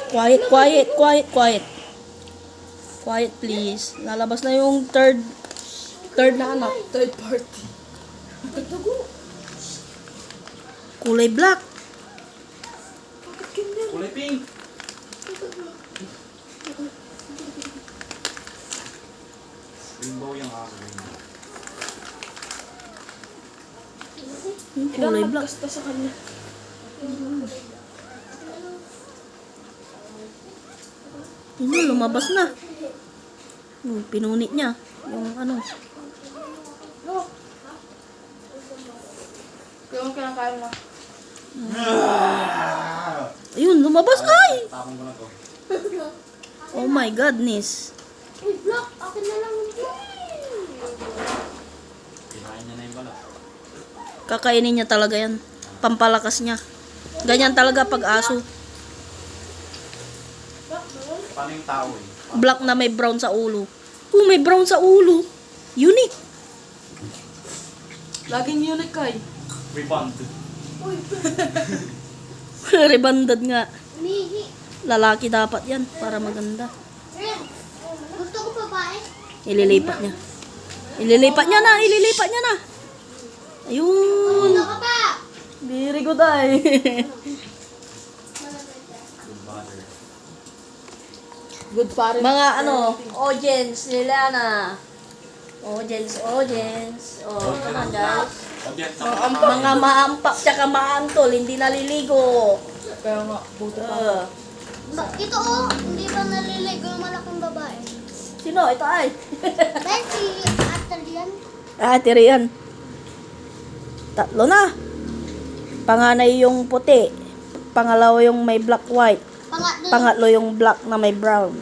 Quiet, quiet, quiet, quiet. Quiet, please. Lalabas na yung third na anak. Third party. Kulay black. Kulay pink. Rainbow yung aso. Kulay black. Kasta sa kanya. Lumabas na. Pinunit niya. Yung ano. Kaya mo kinakain mo. Ayun, lumabas. Ay! Tapong ko na to. Oh my goodness. Uy, block! Akin na lang yung block! Kinain niya na yung balat. Kakainin niya talaga yan. Pampalakas niya. Ganyan talaga pag aso. Paano yung tao eh? Black na may brown sa ulo. Oh, may brown sa ulo. Unique. Laging unique kay. Rebond. Rebandad nga. Umihi. Lalaki dapat yan para maganda. Ren, gusto ko babae. Ililipat niya. Ililipat niya na. Ililipat niya na. Ayun. Ano ka ba? Very good ay. Good mother. Good parent. Mga ano, audience nila na. Audience. Oh, naman guys. Object Mga maampak tsaka maantol, hindi naliligo. Kaya nga, buti pa. Ito oh, hindi pa naliligo yung malaking babae. Sino? Ito ay. Dahil si Atalian. Tirian. Tatlo na. Panganay yung puti. Pangalawa yung may black white. Pangatlo. Pangatlo yung black na may brown.